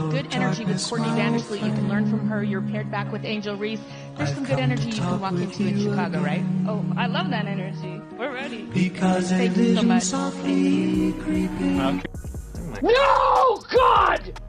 good energy with Courtney Vandersloot. You can learn from her. You're paired back with Angel Reese. There's some good energy you can walk into in Chicago, right? Oh, I love that energy. We're ready. Thank you so much. No, God!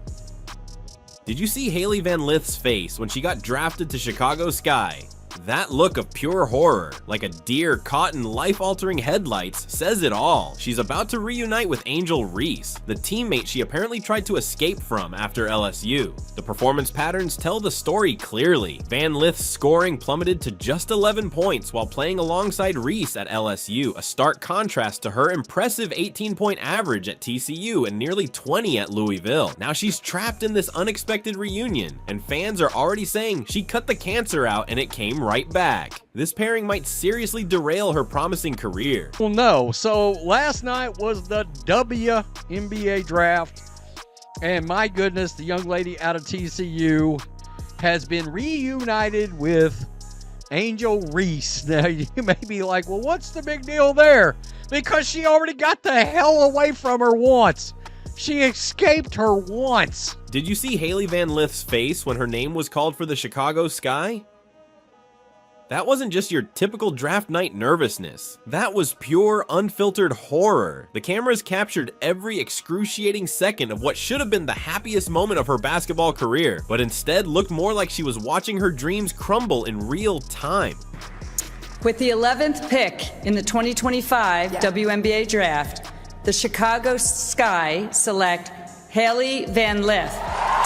Did you see Hailey Van Lith's face when she got drafted to Chicago Sky? That look of pure horror, like a deer caught in life-altering headlights, says it all. She's about to reunite with Angel Reese, the teammate she apparently tried to escape from after LSU. The performance patterns tell the story clearly. Van Lith's scoring plummeted to just 11 points while playing alongside Reese at LSU, a stark contrast to her impressive 18-point average at TCU and nearly 20 at Louisville. Now she's trapped in this unexpected reunion, and fans are already saying she cut the cancer out and it came right back. This pairing might seriously derail her promising career. Well, no. So last night was the WNBA draft, and my goodness, the young lady out of TCU has been reunited with Angel Reese. Now, you may be like, well, what's the big deal there? Because she already got the hell away from her once. She escaped her once. Did you see Hailey Van Lith's face when her name was called for the Chicago Sky? That wasn't just your typical draft night nervousness. That was pure, unfiltered horror. The cameras captured every excruciating second of what should have been the happiest moment of her basketball career, but instead looked more like she was watching her dreams crumble in real time. With the 11th pick in the 2025 WNBA draft, the Chicago Sky select Hailey Van Lith,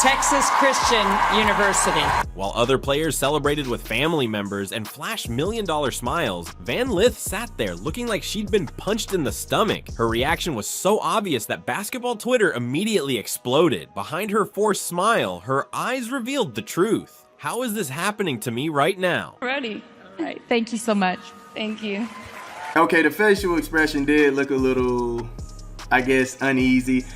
Texas Christian University. While other players celebrated with family members and flashed million-dollar smiles, Van Lith sat there looking like she'd been punched in the stomach. Her reaction was so obvious that basketball Twitter immediately exploded. Behind her forced smile, her eyes revealed the truth. How is this happening to me right now? Ready. All right, thank you so much. Thank you. Okay, the facial expression did look a little, I guess, uneasy.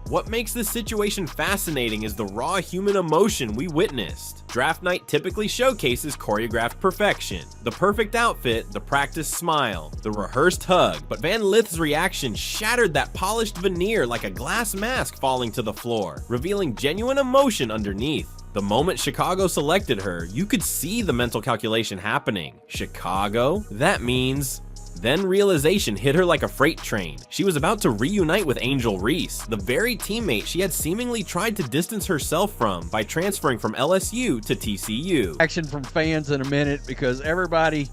What makes this situation fascinating is the raw human emotion we witnessed. Draft night typically showcases choreographed perfection. The perfect outfit, the practiced smile, the rehearsed hug, but Van Lith's reaction shattered that polished veneer like a glass mask falling to the floor, revealing genuine emotion underneath. The moment Chicago selected her, you could see the mental calculation happening. Chicago? That means... Then realization hit her like a freight train. She was about to reunite with Angel Reese, the very teammate she had seemingly tried to distance herself from by transferring from LSU to TCU. Action from fans in a minute, because everybody,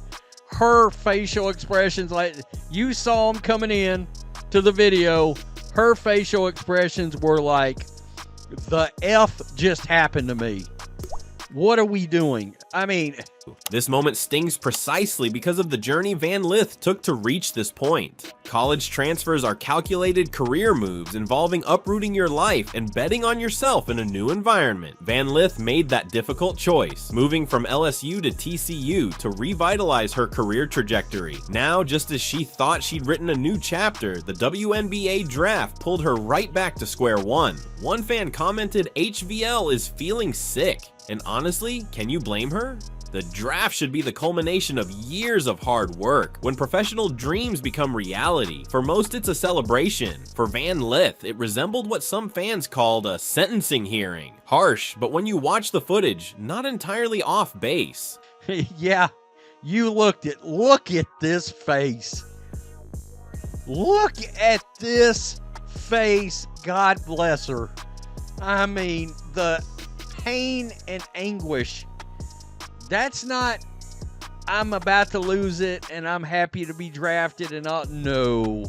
her facial expressions, like you saw them coming in to the video, her facial expressions were like, the F just happened to me. What are we doing? I mean... This moment stings precisely because of the journey Van Lith took to reach this point. College transfers are calculated career moves involving uprooting your life and betting on yourself in a new environment. Van Lith made that difficult choice, moving from LSU to TCU to revitalize her career trajectory. Now, just as she thought she'd written a new chapter, the WNBA draft pulled her right back to square one. One fan commented, "HVL is feeling sick." And honestly, can you blame her? The draft should be the culmination of years of hard work, when professional dreams become reality. For most, it's a celebration. For Van Lith, it resembled what some fans called a sentencing hearing. Harsh, but when you watch the footage, not entirely off base. Yeah, you look at this face. Look at this face. God bless her. I mean, the pain and anguish. That's not, I'm about to lose it and I'm happy to be drafted and all. No,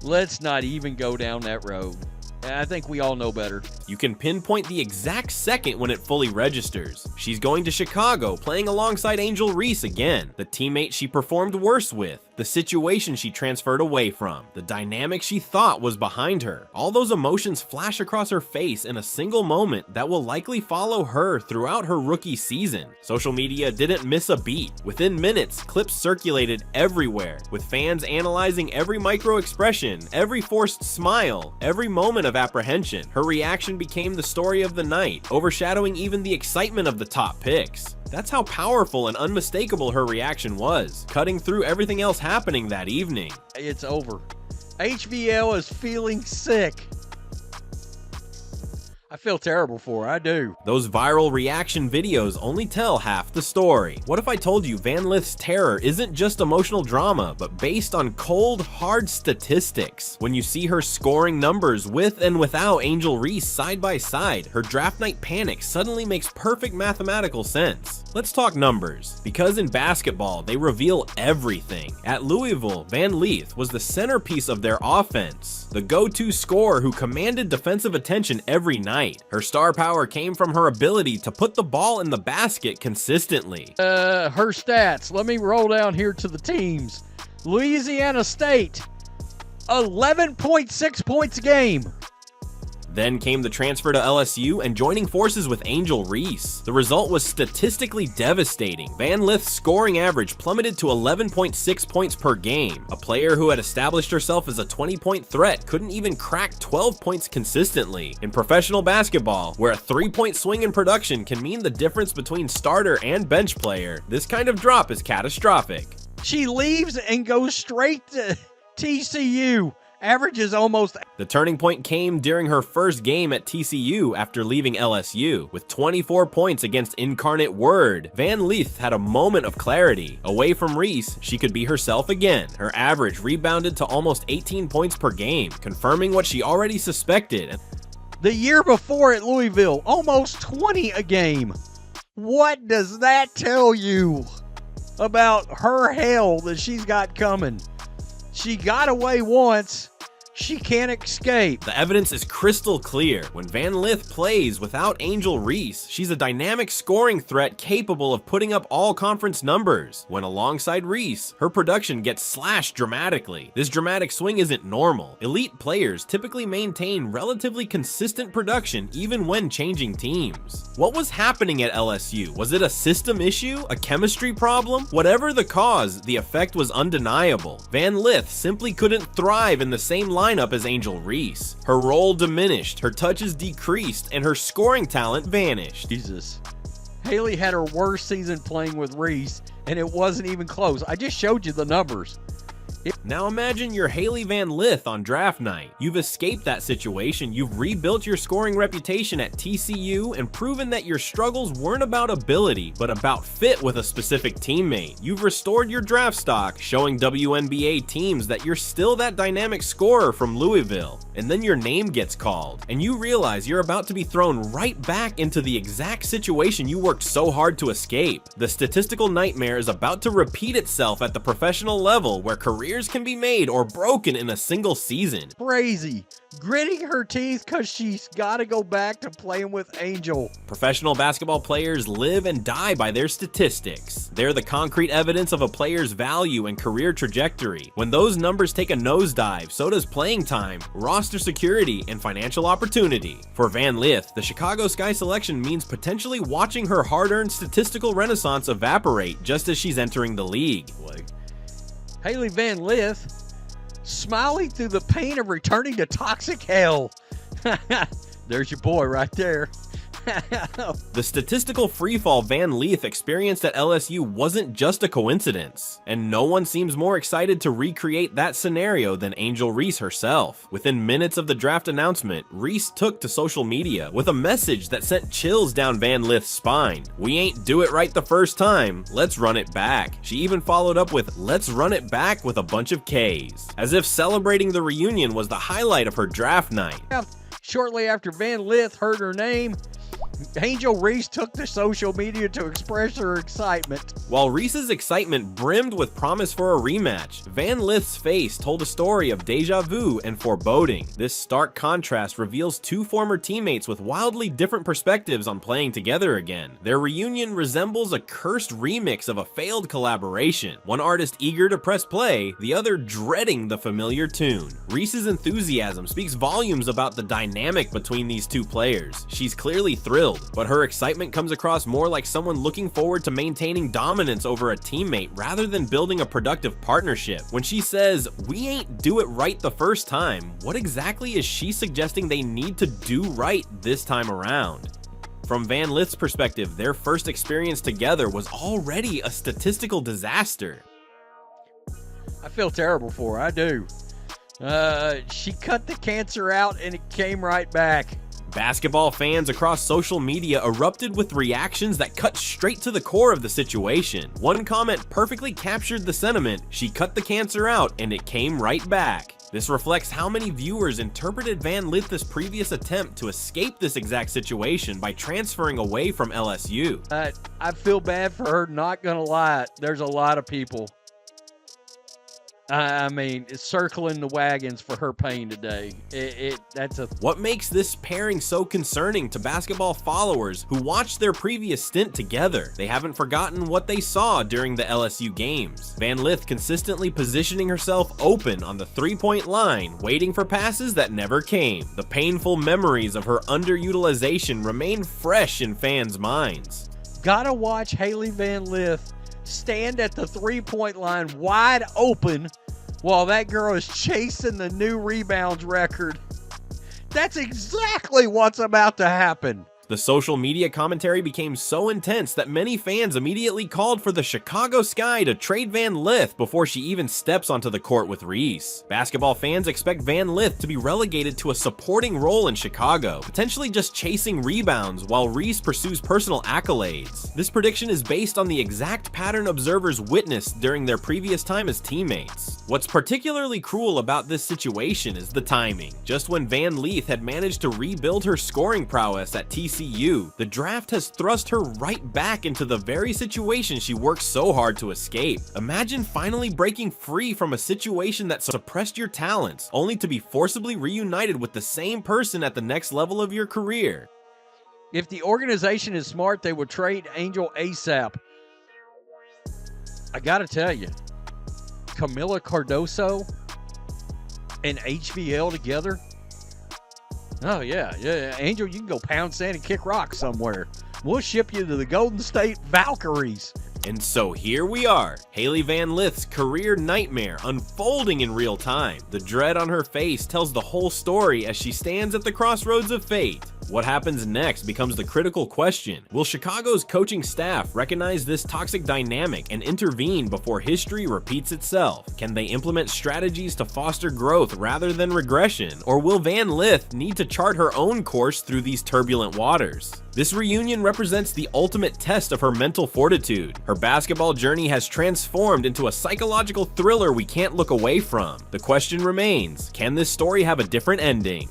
let's not even go down that road. I think we all know better. You can pinpoint the exact second when it fully registers. She's going to Chicago, playing alongside Angel Reese again, the teammate she performed worse with, the situation she transferred away from, the dynamic she thought was behind her. All those emotions flash across her face in a single moment that will likely follow her throughout her rookie season. Social media didn't miss a beat. Within minutes, clips circulated everywhere, with fans analyzing every micro expression, every forced smile, every moment of apprehension. Her reaction became the story of the night, overshadowing even the excitement of the top picks. That's how powerful and unmistakable her reaction was, cutting through everything else happening that evening. It's over. HVL is feeling sick. I feel terrible for her, I do. Those viral reaction videos only tell half the story. What if I told you Van Lith's terror isn't just emotional drama, but based on cold, hard statistics? When you see her scoring numbers with and without Angel Reese side by side, her draft night panic suddenly makes perfect mathematical sense. Let's talk numbers, because in basketball, they reveal everything. At Louisville, Van Lith was the centerpiece of their offense, the go-to scorer who commanded defensive attention every night. Her star power came from her ability to put the ball in the basket consistently. Her stats, let me roll down here to the teams. Louisiana State, 11.6 points a game. Then came the transfer to LSU and joining forces with Angel Reese. The result was statistically devastating. Van Lith's scoring average plummeted to 11.6 points per game. A player who had established herself as a 20-point threat couldn't even crack 12 points consistently. In professional basketball, where a 3-point swing in production can mean the difference between starter and bench player, this kind of drop is catastrophic. She leaves and goes straight to TCU. Averages almost. The turning point came during her first game at TCU after leaving LSU. With 24 points against Incarnate Word, Van Lith had a moment of clarity. Away from Reese, she could be herself again. Her average rebounded to almost 18 points per game, confirming what she already suspected. The year before at Louisville, almost 20 a game. What does that tell you about her hell that she's got coming? She got away once. She can't escape. The evidence is crystal clear. When Van Lith plays without Angel Reese, she's a dynamic scoring threat capable of putting up all-conference numbers. When alongside Reese, her production gets slashed dramatically. This dramatic swing isn't normal. Elite players typically maintain relatively consistent production even when changing teams. What was happening at LSU? Was it a system issue? A chemistry problem? Whatever the cause, the effect was undeniable. Van Lith simply couldn't thrive in the same lineup as Angel Reese. Her role diminished, her touches decreased, and her scoring talent vanished. Jesus. Hailey had her worst season playing with Reese, and it wasn't even close. I just showed you the numbers. Now imagine you're Hailey Van Lith on draft night. You've escaped that situation, you've rebuilt your scoring reputation at TCU and proven that your struggles weren't about ability, but about fit with a specific teammate. You've restored your draft stock, showing WNBA teams that you're still that dynamic scorer from Louisville. And then your name gets called, and you realize you're about to be thrown right back into the exact situation you worked so hard to escape. The statistical nightmare is about to repeat itself at the professional level, where careers can be made or broken in a single season. Crazy. Gritting her teeth because she's got to go back to playing with Angel. Professional basketball players live and die by their statistics. They're the concrete evidence of a player's value and career trajectory. When those numbers take a nosedive, so does playing time, roster security, and financial opportunity. For Van Lith, the Chicago Sky selection means potentially watching her hard-earned statistical renaissance evaporate just as she's entering the league. Hailey Van Lith, smiling through the pain of returning to toxic hell. There's your boy right there. The statistical freefall Van Lith experienced at LSU wasn't just a coincidence, and no one seems more excited to recreate that scenario than Angel Reese herself. Within minutes of the draft announcement, Reese took to social media with a message that sent chills down Van Lith's spine. "We ain't do it right the first time, let's run it back." She even followed up with "let's run it back" with a bunch of K's, as if celebrating the reunion was the highlight of her draft night. Shortly after Van Lith heard her name, Angel Reese took to social media to express her excitement. While Reese's excitement brimmed with promise for a rematch, Van Lith's face told a story of deja vu and foreboding. This stark contrast reveals two former teammates with wildly different perspectives on playing together again. Their reunion resembles a cursed remix of a failed collaboration, one artist eager to press play, the other dreading the familiar tune. Reese's enthusiasm speaks volumes about the dynamic between these two players. She's clearly thrilled, but her excitement comes across more like someone looking forward to maintaining dominance over a teammate rather than building a productive partnership. When she says, "we ain't do it right the first time," what exactly is she suggesting they need to do right this time around? From Van Lith's perspective, their first experience together was already a statistical disaster. I feel terrible for her, I do. She cut the cancer out and it came right back. Basketball fans across social media erupted with reactions that cut straight to the core of the situation. One comment perfectly captured the sentiment: she cut the cancer out and it came right back. This reflects how many viewers interpreted Van Lith's previous attempt to escape this exact situation by transferring away from LSU. I feel bad for her, not gonna lie. There's a lot of people, I mean, circling the wagons for her pain today. What makes this pairing so concerning to basketball followers who watched their previous stint together? They haven't forgotten what they saw during the LSU games. Van Lith consistently positioning herself open on the three-point line, waiting for passes that never came. The painful memories of her underutilization remain fresh in fans' minds. Gotta watch Hailey Van Lith stand at the three-point line wide open while that girl is chasing the new rebounds record. That's exactly what's about to happen. The social media commentary became so intense that many fans immediately called for the Chicago Sky to trade Van Lith before she even steps onto the court with Reese. Basketball fans expect Van Lith to be relegated to a supporting role in Chicago, potentially just chasing rebounds while Reese pursues personal accolades. This prediction is based on the exact pattern observers witnessed during their previous time as teammates. What's particularly cruel about this situation is the timing. Just when Van Lith had managed to rebuild her scoring prowess at TCU, the draft has thrust her right back into the very situation she worked so hard to escape. Imagine finally breaking free from a situation that suppressed your talents, only to be forcibly reunited with the same person at the next level of your career. If the organization is smart, they would trade Angel ASAP. I gotta tell you, Camila Cardoso and HVL together? Oh, yeah. Angel, you can go pound sand and kick rocks somewhere. We'll ship you to the Golden State Valkyries. And so here we are, Hailey Van Lith's career nightmare unfolding in real time. The dread on her face tells the whole story as she stands at the crossroads of fate. What happens next becomes the critical question. Will Chicago's coaching staff recognize this toxic dynamic and intervene before history repeats itself? Can they implement strategies to foster growth rather than regression? Or will Van Lith need to chart her own course through these turbulent waters? This reunion represents the ultimate test of her mental fortitude. Her basketball journey has transformed into a psychological thriller we can't look away from. The question remains, can this story have a different ending?